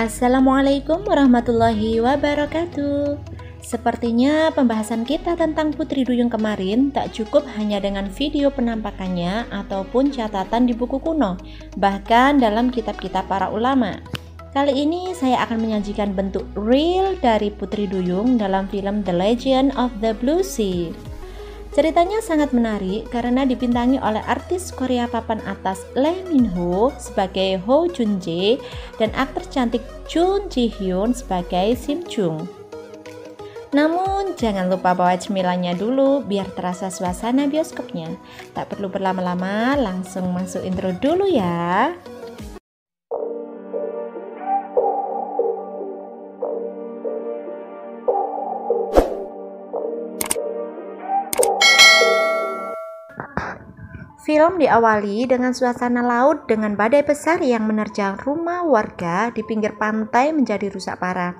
Assalamualaikum warahmatullahi wabarakatuh. Sepertinya pembahasan kita tentang Putri Duyung kemarin tak cukup hanya dengan video penampakannya ataupun catatan di buku kuno, bahkan dalam kitab-kitab para ulama. Kali ini saya akan menyajikan bentuk real dari Putri Duyung dalam film The Legend of the Blue Sea. Ceritanya sangat menarik karena dibintangi oleh artis Korea papan atas Lee Min Ho sebagai Ho Jun Jae dan aktor cantik Jun Ji Hyun sebagai Sim Chung. Namun jangan lupa bawa cemilannya dulu biar terasa suasana bioskopnya. Tak perlu berlama-lama, langsung masuk intro dulu ya. Film diawali dengan suasana laut dengan badai besar yang menerjang rumah warga di pinggir pantai menjadi rusak parah.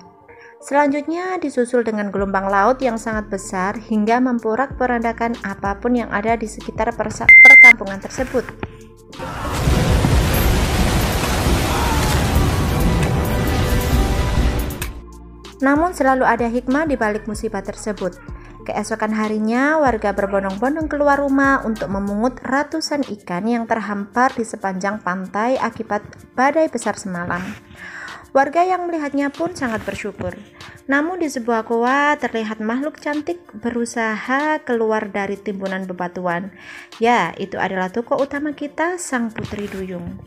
Selanjutnya disusul dengan gelombang laut yang sangat besar hingga memporak-porandakan apapun yang ada di sekitar perkampungan tersebut. Namun selalu ada hikmah di balik musibah tersebut. Keesokan harinya, warga berbondong-bondong keluar rumah untuk memungut ratusan ikan yang terhampar di sepanjang pantai akibat badai besar semalam. Warga yang melihatnya pun sangat bersyukur. Namun di sebuah goa terlihat makhluk cantik berusaha keluar dari timbunan bebatuan. Ya, itu adalah tokoh utama kita, Sang Putri Duyung.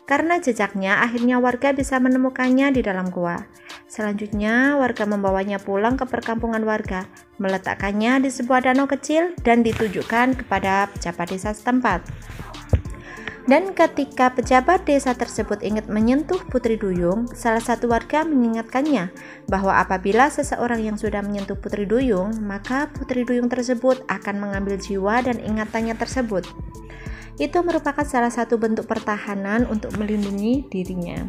Karena jejaknya, akhirnya warga bisa menemukannya di dalam goa. Selanjutnya, warga membawanya pulang ke perkampungan warga, meletakkannya di sebuah danau kecil dan ditujukan kepada pejabat desa setempat. Dan ketika pejabat desa tersebut ingin menyentuh Putri Duyung, salah satu warga mengingatkannya bahwa apabila seseorang yang sudah menyentuh Putri Duyung, maka Putri Duyung tersebut akan mengambil jiwa dan ingatannya tersebut. Itu merupakan salah satu bentuk pertahanan untuk melindungi dirinya.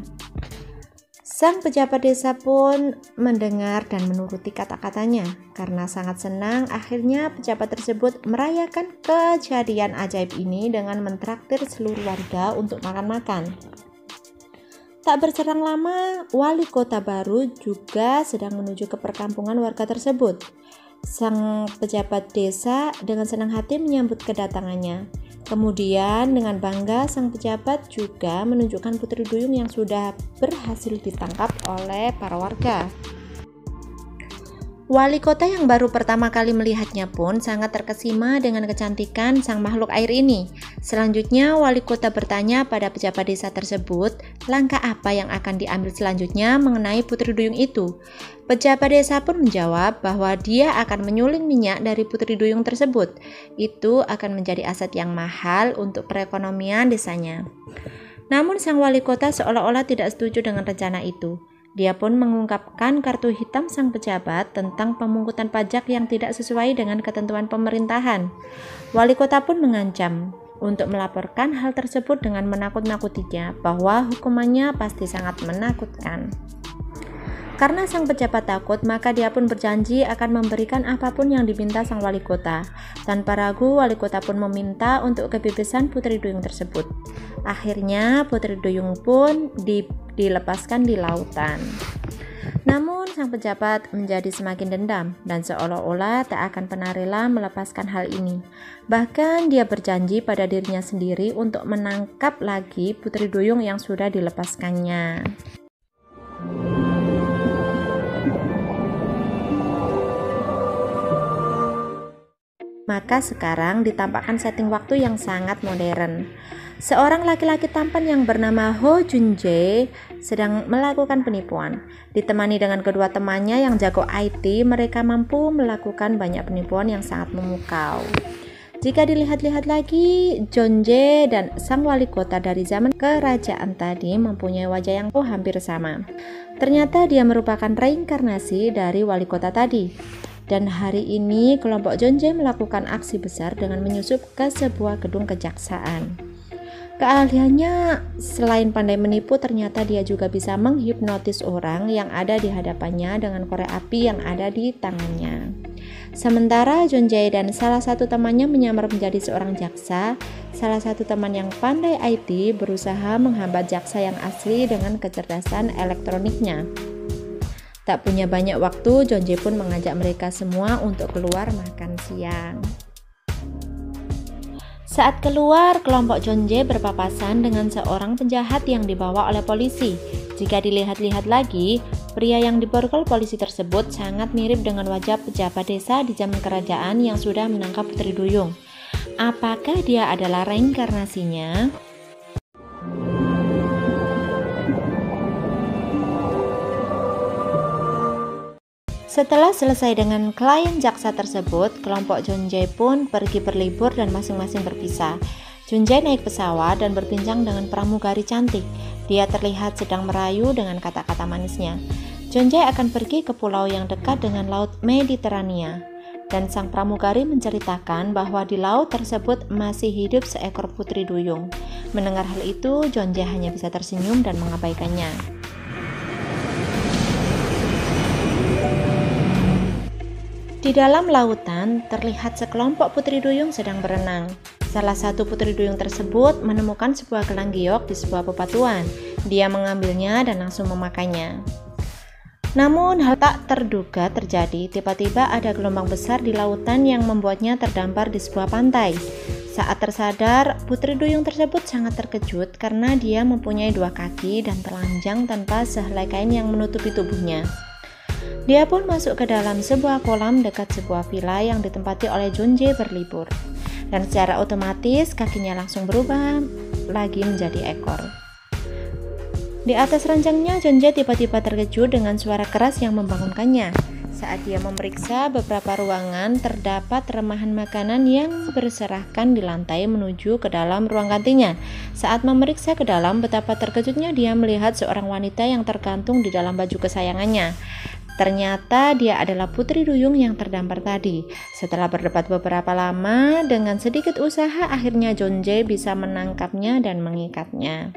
Sang pejabat desa pun mendengar dan menuruti kata-katanya. Karena sangat senang, akhirnya pejabat tersebut merayakan kejadian ajaib ini dengan mentraktir seluruh warga untuk makan-makan. Tak berselang lama, wali kota baru juga sedang menuju ke perkampungan warga tersebut. Sang pejabat desa dengan senang hati menyambut kedatangannya. Kemudian dengan bangga sang pejabat juga menunjukkan Putri Duyung yang sudah berhasil ditangkap oleh para warga. Wali kota yang baru pertama kali melihatnya pun sangat terkesima dengan kecantikan sang makhluk air ini. Selanjutnya wali kota bertanya pada pejabat desa tersebut, langkah apa yang akan diambil selanjutnya mengenai Putri Duyung itu. Pejabat desa pun menjawab bahwa dia akan menyuling minyak dari Putri Duyung tersebut. Itu akan menjadi aset yang mahal untuk perekonomian desanya. Namun sang wali kota seolah-olah tidak setuju dengan rencana itu. Dia pun mengungkapkan kartu hitam sang pejabat tentang pemungutan pajak yang tidak sesuai dengan ketentuan pemerintahan. Wali kota pun mengancam untuk melaporkan hal tersebut dengan menakut-nakutinya bahwa hukumannya pasti sangat menakutkan. Karena sang pejabat takut, maka dia pun berjanji akan memberikan apapun yang diminta sang wali kota. Tanpa ragu, wali kota pun meminta untuk kebebasan Putri Duyung tersebut. Akhirnya, Putri Duyung pun dilepaskan di lautan. Namun, sang pejabat menjadi semakin dendam dan seolah-olah tak akan pernah rela melepaskan hal ini. Bahkan, dia berjanji pada dirinya sendiri untuk menangkap lagi Putri Duyung yang sudah dilepaskannya. Maka sekarang ditampakkan setting waktu yang sangat modern. Seorang laki-laki tampan yang bernama Ho Jun Jae sedang melakukan penipuan. Ditemani dengan kedua temannya yang jago IT, mereka mampu melakukan banyak penipuan yang sangat memukau. Jika dilihat-lihat lagi, Jun Jae dan sang wali kota dari zaman kerajaan tadi mempunyai wajah yang hampir sama. Ternyata dia merupakan reinkarnasi dari wali kota tadi. Dan hari ini kelompok Jun Jae melakukan aksi besar dengan menyusup ke sebuah gedung kejaksaan. Keahliannya selain pandai menipu, ternyata dia juga bisa menghipnotis orang yang ada di hadapannya dengan korek api yang ada di tangannya. Sementara Jonjae dan salah satu temannya menyamar menjadi seorang jaksa, salah satu teman yang pandai IT berusaha menghambat jaksa yang asli dengan kecerdasan elektroniknya. Tak punya banyak waktu, Jonjae pun mengajak mereka semua untuk keluar makan siang. Saat keluar, kelompok Jonjae berpapasan dengan seorang penjahat yang dibawa oleh polisi. Jika dilihat-lihat lagi, pria yang diborgol polisi tersebut sangat mirip dengan wajah pejabat desa di zaman kerajaan yang sudah menangkap Putri Duyung. Apakah dia adalah reinkarnasinya? Setelah selesai dengan klien jaksa tersebut, kelompok Jonjae pun pergi berlibur dan masing-masing berpisah. Jonjae naik pesawat dan berbincang dengan pramugari cantik. Dia terlihat sedang merayu dengan kata-kata manisnya. Jonjae akan pergi ke pulau yang dekat dengan Laut Mediterania. Dan sang pramugari menceritakan bahwa di laut tersebut masih hidup seekor Putri Duyung. Mendengar hal itu, Jonjae hanya bisa tersenyum dan mengabaikannya. Di dalam lautan, terlihat sekelompok Putri Duyung sedang berenang. Salah satu Putri Duyung tersebut menemukan sebuah gelang giok di sebuah bebatuan. Dia mengambilnya dan langsung memakannya. Namun hal tak terduga terjadi. Tiba-tiba ada gelombang besar di lautan yang membuatnya terdampar di sebuah pantai. Saat tersadar, Putri Duyung tersebut sangat terkejut karena dia mempunyai 2 kaki dan telanjang tanpa sehelai kain yang menutupi tubuhnya. Dia pun masuk ke dalam sebuah kolam dekat sebuah villa yang ditempati oleh Jonjae berlibur. Dan secara otomatis kakinya langsung berubah lagi menjadi ekor. Di atas ranjangnya, Jonjae tiba-tiba terkejut dengan suara keras yang membangunkannya. Saat dia memeriksa beberapa ruangan, terdapat remahan makanan yang berserakan di lantai menuju ke dalam ruang gantinya. Saat memeriksa ke dalam, betapa terkejutnya dia melihat seorang wanita yang tergantung di dalam baju kesayangannya. Ternyata dia adalah Putri Duyung yang terdampar tadi. Setelah berdebat beberapa lama, dengan sedikit usaha akhirnya Jonjae bisa menangkapnya dan mengikatnya.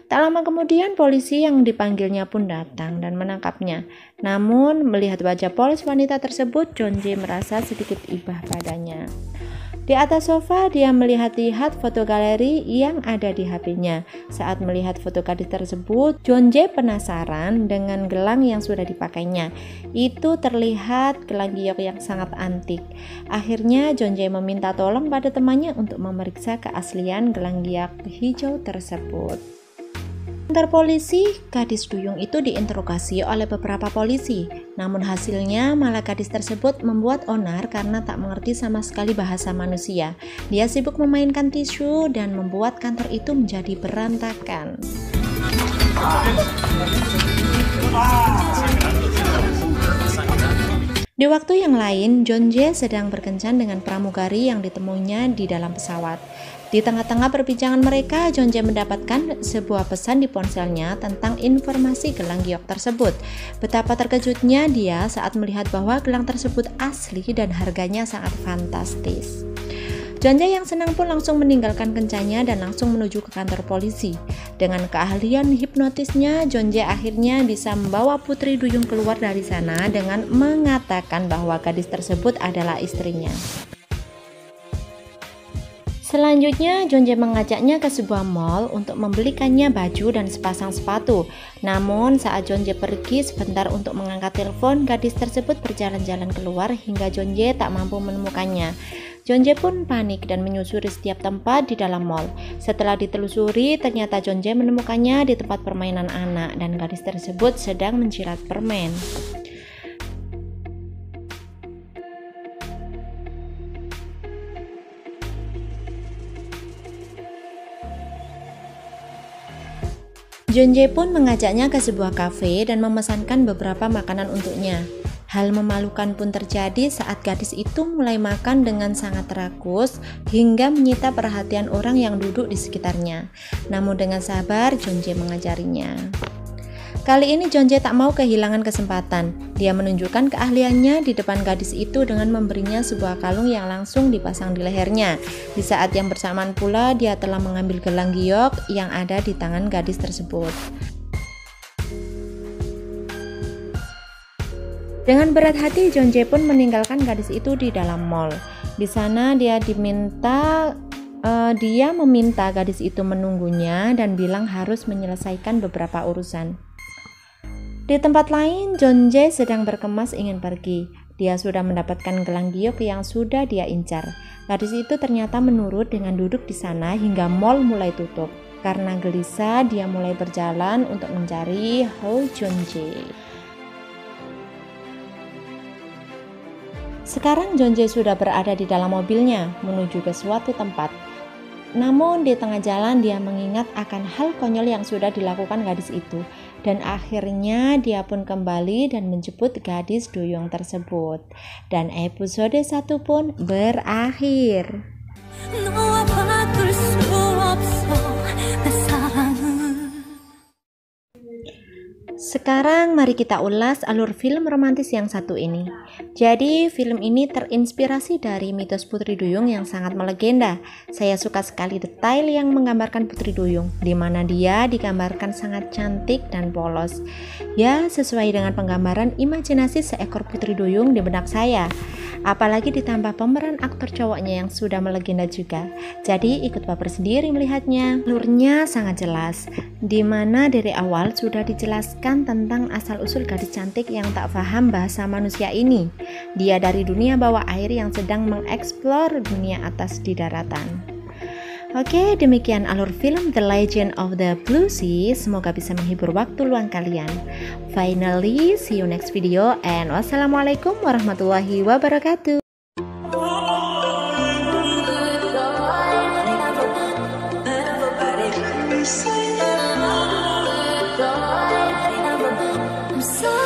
Tak lama kemudian polisi yang dipanggilnya pun datang dan menangkapnya. Namun melihat wajah polos wanita tersebut, Jonjae merasa sedikit ibah padanya. Di atas sofa, dia melihat-lihat foto galeri yang ada di HP-nya. Saat melihat foto gadis tersebut, Jonjae penasaran dengan gelang yang sudah dipakainya. Itu terlihat gelang giok yang sangat antik. Akhirnya, Jonjae meminta tolong pada temannya untuk memeriksa keaslian gelang giok hijau tersebut. Antar polisi, gadis Duyung itu diinterogasi oleh beberapa polisi. Namun hasilnya malah gadis tersebut membuat onar karena tak mengerti sama sekali bahasa manusia. Dia sibuk memainkan tisu dan membuat kantor itu menjadi berantakan. Di waktu yang lain, Jonjae sedang berkencan dengan pramugari yang ditemuinya di dalam pesawat. Di tengah-tengah perbincangan mereka, Jonjae mendapatkan sebuah pesan di ponselnya tentang informasi gelang giok tersebut. Betapa terkejutnya dia saat melihat bahwa gelang tersebut asli dan harganya sangat fantastis. Jonjae yang senang pun langsung meninggalkan kencannya dan langsung menuju ke kantor polisi. Dengan keahlian hipnotisnya, Jonjae akhirnya bisa membawa Putri Duyung keluar dari sana dengan mengatakan bahwa gadis tersebut adalah istrinya. Selanjutnya, Jonjae mengajaknya ke sebuah mall untuk membelikannya baju dan sepasang sepatu. Namun, saat Jonjae pergi sebentar untuk mengangkat telepon, gadis tersebut berjalan-jalan keluar hingga Jonjae tak mampu menemukannya. Jonjae pun panik dan menyusuri setiap tempat di dalam mall. Setelah ditelusuri, ternyata Jonjae menemukannya di tempat permainan anak dan gadis tersebut sedang menjilat permen. Jonjae pun mengajaknya ke sebuah kafe dan memesankan beberapa makanan untuknya. Hal memalukan pun terjadi saat gadis itu mulai makan dengan sangat rakus hingga menyita perhatian orang yang duduk di sekitarnya. Namun dengan sabar, Jonjae mengajarinya. Kali ini Jonjae tak mau kehilangan kesempatan. Dia menunjukkan keahliannya di depan gadis itu dengan memberinya sebuah kalung yang langsung dipasang di lehernya. Di saat yang bersamaan pula, dia telah mengambil gelang giok yang ada di tangan gadis tersebut. Dengan berat hati, John Jae pun meninggalkan gadis itu di dalam mall. Di sana dia meminta gadis itu menunggunya dan bilang harus menyelesaikan beberapa urusan. Di tempat lain, John Jae sedang berkemas ingin pergi. Dia sudah mendapatkan gelang giok yang sudah dia incar. Gadis itu ternyata menurut dengan duduk di sana hingga mall mulai tutup. Karena gelisah, dia mulai berjalan untuk mencari Ho John Jae. Sekarang John Jae sudah berada di dalam mobilnya menuju ke suatu tempat. Namun di tengah jalan dia mengingat akan hal konyol yang sudah dilakukan gadis itu. Dan akhirnya dia pun kembali dan menjemput gadis duyung tersebut. Dan episode 1 pun berakhir. Sekarang mari kita ulas alur film romantis yang satu ini. Jadi film ini terinspirasi dari mitos Putri Duyung yang sangat melegenda. Saya suka sekali detail yang menggambarkan Putri Duyung, di mana dia digambarkan sangat cantik dan polos. Ya, sesuai dengan penggambaran imajinasi seekor Putri Duyung di benak saya. Apalagi ditambah pemeran aktor cowoknya yang sudah melegenda juga. Jadi ikut baper sendiri melihatnya. Alurnya sangat jelas, di mana dari awal sudah dijelaskan tentang asal-usul gadis cantik yang tak paham bahasa manusia ini. Dia dari dunia bawah air yang sedang mengeksplor dunia atas di daratan. Oke, demikian alur film The Legend of the Blue Sea. Semoga bisa menghibur waktu luang kalian. Finally, see you next video and wassalamualaikum warahmatullahi wabarakatuh. I'm so